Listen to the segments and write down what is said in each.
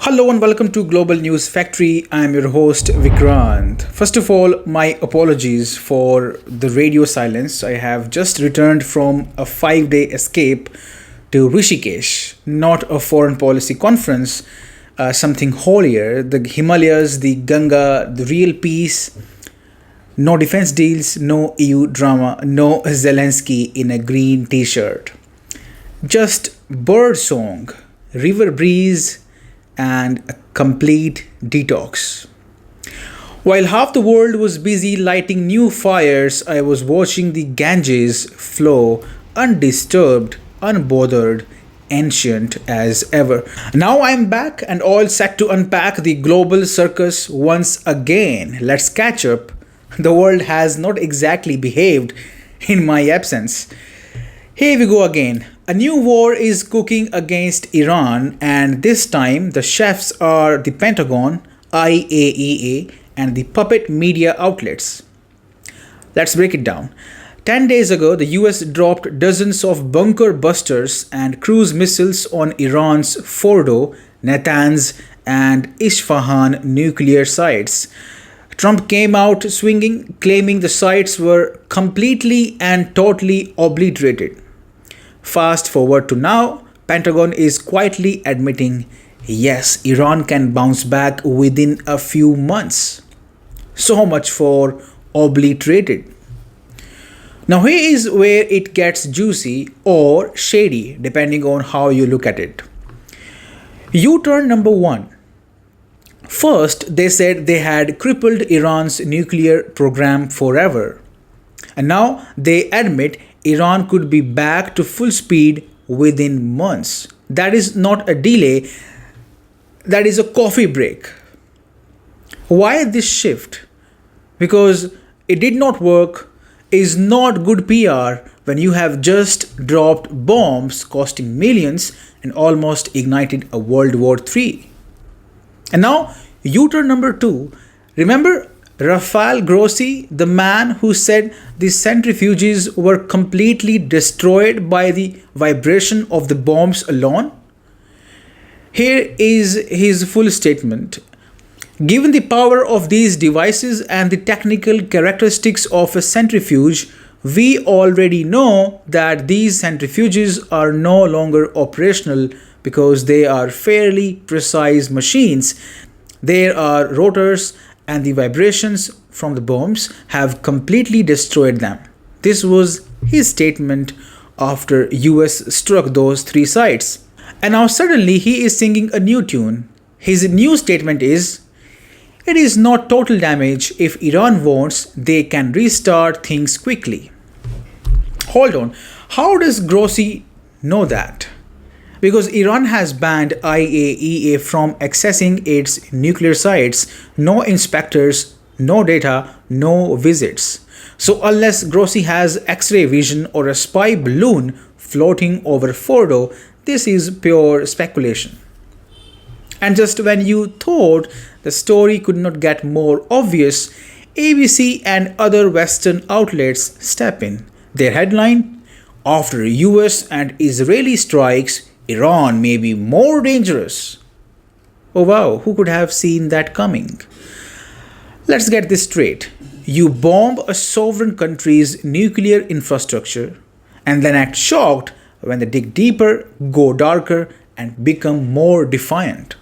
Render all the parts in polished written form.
Hello and welcome to Global News Factory. I am your host Vikrant. First of all, my apologies for the radio silence. I have just returned from a 5-day escape to Rishikesh, not a foreign policy conference, something holier. The Himalayas, the Ganga, the real peace. No defense deals, no EU drama, no Zelensky in a green t-shirt. Just bird song, river breeze, and a complete detox. While half the world was busy lighting new fires, I was watching the Ganges flow undisturbed, unbothered, ancient as ever. Now I'm back and all set to unpack the global circus once again. Let's catch up. The world has not exactly behaved in my absence. Here we go again. A new war is cooking against Iran, and this time the chefs are the Pentagon, IAEA, and the puppet media outlets. Let's break it down. 10 days ago, the US dropped dozens of bunker busters and cruise missiles on Iran's Fordow, Natanz, and Isfahan nuclear sites. Trump came out swinging, claiming the sites were completely and totally obliterated. Fast forward to now, Pentagon is quietly admitting, yes, Iran can bounce back within a few months. So much for obliterated. Now here is where it gets juicy or shady depending on how you look at it. U-turn number 1. First, they said they had crippled Iran's nuclear program forever. And now they admit Iran could be back to full speed within months. That is not a delay, that is a coffee break. Why this shift? Because it did not work, is not good PR when you have just dropped bombs costing millions and almost ignited a World War III. And now, U-turn number 2. Remember Rafael Grossi, the man who said the centrifuges were completely destroyed by the vibration of the bombs alone? Here is his full statement. Given the power of these devices and the technical characteristics of a centrifuge, we already know that these centrifuges are no longer operational because they are fairly precise machines. There are rotors and the vibrations from the bombs have completely destroyed them. This was his statement after US struck those 3 sites. And now suddenly he is singing a new tune. His new statement is, it is not total damage. If Iran wants, they can restart things quickly. Hold on, how does Grossi know that? Because Iran has banned IAEA from accessing its nuclear sites, no inspectors, no data, no visits. So unless Grossi has X-ray vision or a spy balloon floating over Fordow, this is pure speculation. And just when you thought the story could not get more obvious, ABC and other Western outlets step in. Their headline, after US and Israeli strikes, Iran may be more dangerous. Oh wow, who could have seen that coming? Let's get this straight. You bomb a sovereign country's nuclear infrastructure and then act shocked when they dig deeper, go darker, and become more defiant.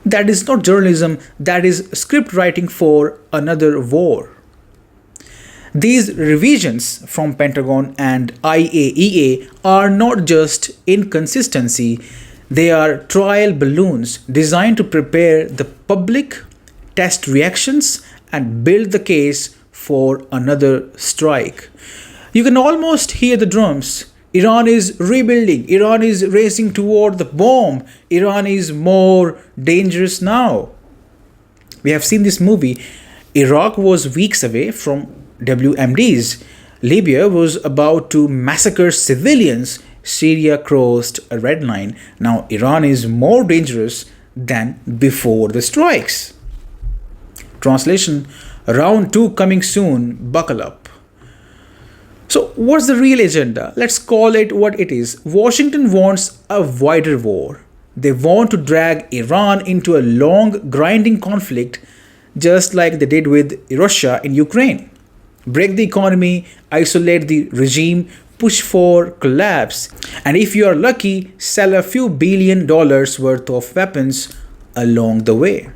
That is not journalism, that is script writing for another war. These revisions from Pentagon and IAEA are not just inconsistency, they are trial balloons designed to prepare the public, test reactions, and build the case for another strike. You can almost hear the drums. Iran is rebuilding, Iran is racing toward the bomb, Iran is more dangerous now. We have seen this movie. Iraq was weeks away from WMDs. Libya was about to massacre civilians. Syria crossed a red line. Now Iran is more dangerous than before the strikes. Translation, round 2 coming soon, buckle up. So what's the real agenda? Let's call it what it is. Washington wants a wider war. They want to drag Iran into a long, grinding conflict just like they did with Russia in Ukraine. Break the economy, isolate the regime, push for collapse, and if you are lucky, sell a few $billion worth of weapons along the way.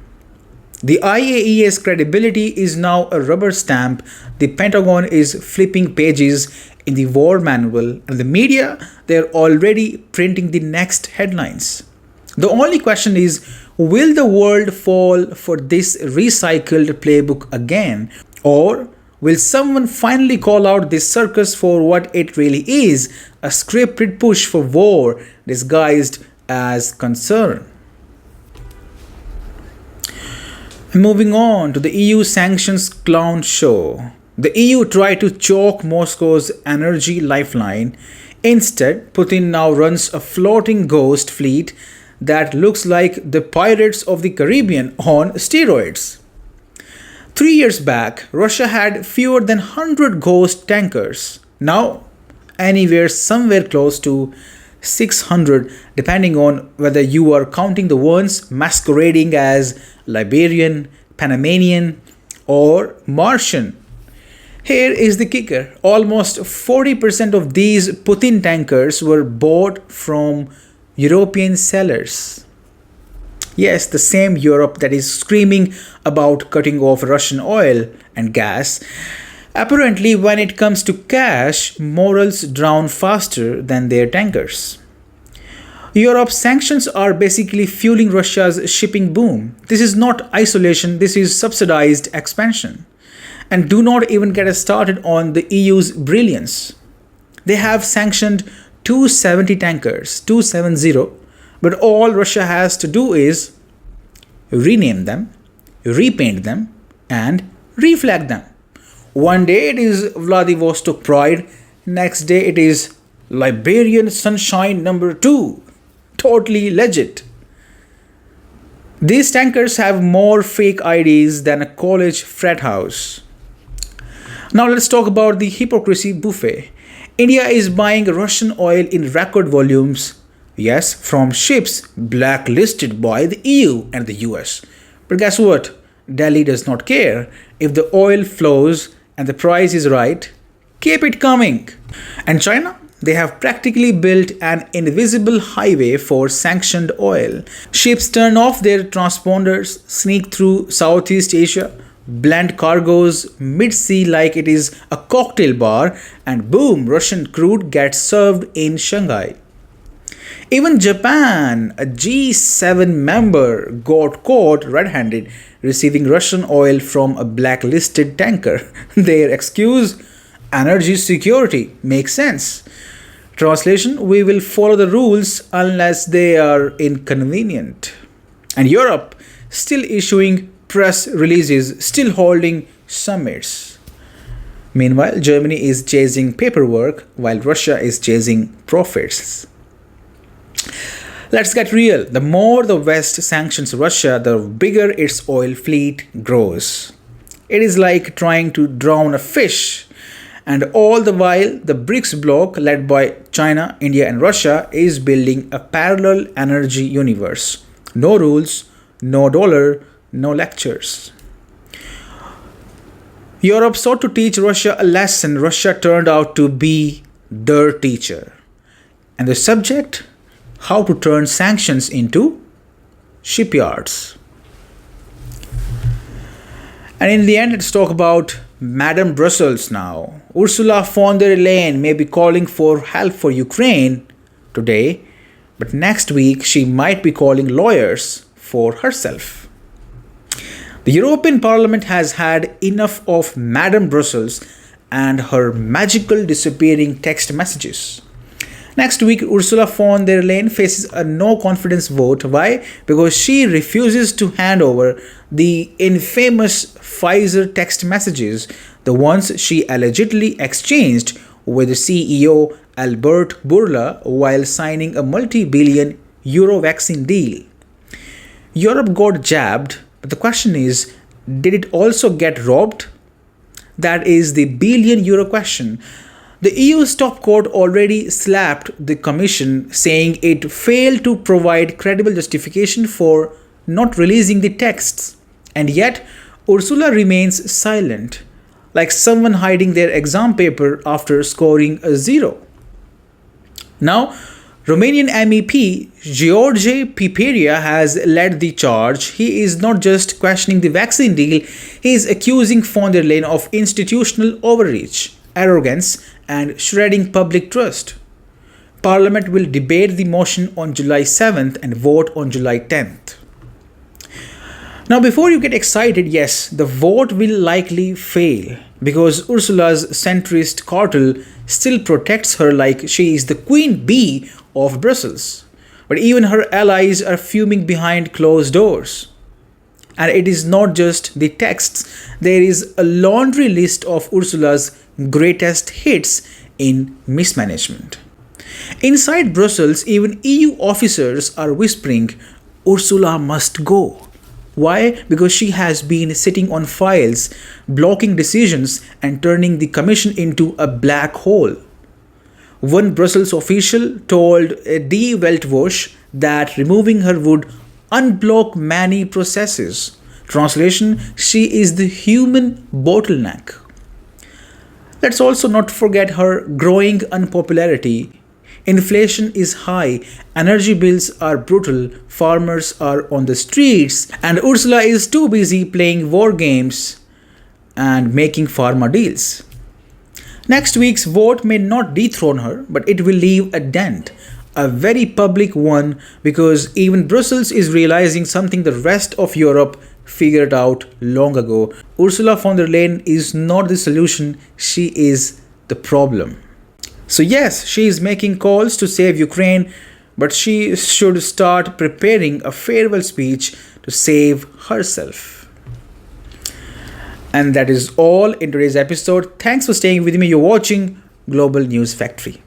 The IAEA's credibility is now a rubber stamp. The Pentagon is flipping pages in the war manual, and the media, they're already printing the next headlines. The only question is, will the world fall for this recycled playbook again? Or will someone finally call out this circus for what it really is, a scripted push for war disguised as concern? Moving on to the EU sanctions clown show. The EU tried to choke Moscow's energy lifeline. Instead, Putin now runs a floating ghost fleet that looks like the Pirates of the Caribbean on steroids. 3 years back, Russia had fewer than 100 ghost tankers. Now, anywhere somewhere close to 600, depending on whether you are counting the ones masquerading as Liberian, Panamanian, or Martian. Here is the kicker: almost 40% of these Putin tankers were bought from European sellers. Yes, the same Europe that is screaming about cutting off Russian oil and gas. Apparently, when it comes to cash, morals drown faster than their tankers. Europe's sanctions are basically fueling Russia's shipping boom. This is not isolation, this is subsidized expansion. And do not even get us started on the EU's brilliance. They have sanctioned 270 tankers, 270, but all Russia has to do is rename them, repaint them, and reflag them. One day it is Vladivostok Pride, next day it is Liberian Sunshine number 2. Totally legit. These tankers have more fake IDs than a college frat house. Now let's talk about the hypocrisy buffet. India is buying Russian oil in record volumes, yes, from ships blacklisted by the EU and the US. But guess what? Delhi does not care. If the oil flows and the price is right, keep it coming. And China? They have practically built an invisible highway for sanctioned oil. Ships turn off their transponders, sneak through Southeast Asia, blend cargoes mid-sea like it is a cocktail bar, and boom, Russian crude gets served in Shanghai. Even Japan, a G7 member, got caught red-handed receiving Russian oil from a blacklisted tanker. Their excuse? Energy security. Makes sense. Translation: we will follow the rules unless they are inconvenient. And Europe, still issuing press releases, still holding summits. Meanwhile, Germany is chasing paperwork while Russia is chasing profits. Let's get real. The more the West sanctions Russia, the bigger its oil fleet grows. It is like trying to drown a fish. And all the while, the BRICS bloc, led by China, India, and Russia, is building a parallel energy universe. No rules, no dollar, no lectures. Europe sought to teach Russia a lesson. Russia turned out to be their teacher. And the subject? How to turn sanctions into shipyards. And in the end, let's talk about Madam Brussels now. Ursula von der Leyen may be calling for help for Ukraine today, but next week she might be calling lawyers for herself. The European Parliament has had enough of Madam Brussels and her magical disappearing text messages. Next week, Ursula von der Leyen faces a no-confidence vote. Why? Because she refuses to hand over the infamous Pfizer text messages, the ones she allegedly exchanged with the CEO Albert Bourla while signing a multi-billion euro vaccine deal. Europe got jabbed, but the question is, did it also get robbed? That is the billion euro question. The EU's top court already slapped the Commission, saying it failed to provide credible justification for not releasing the texts. And yet, Ursula remains silent, like someone hiding their exam paper after scoring a zero. Now, Romanian MEP George Piperia has led the charge. He is not just questioning the vaccine deal, he is accusing von der Leyen of institutional overreach, arrogance, and shredding public trust. Parliament will debate the motion on July 7th and vote on July 10th. Now, before you get excited, yes, the vote will likely fail because Ursula's centrist cartel still protects her like she is the queen bee of Brussels. But even her allies are fuming behind closed doors. And it is not just the texts, there is a laundry list of Ursula's greatest hits in mismanagement. Inside Brussels, even EU officers are whispering, Ursula must go. Why? Because she has been sitting on files, blocking decisions, and turning the Commission into a black hole. One Brussels official told Die Weltwoche that removing her would unblock many processes. Translation, she is the human bottleneck. Let's also not forget her growing unpopularity. Inflation is high, energy bills are brutal, farmers are on the streets, and Ursula is too busy playing war games and making pharma deals. Next week's vote may not dethrone her, but it will leave a dent, a very public one, because even Brussels is realizing something the rest of Europe figured out long ago. Ursula von der Leyen is not the solution, she is the problem. So yes, she is making calls to save Ukraine, but she should start preparing a farewell speech to save herself. And that is all in today's episode. Thanks for staying with me. You're watching Global News Factory.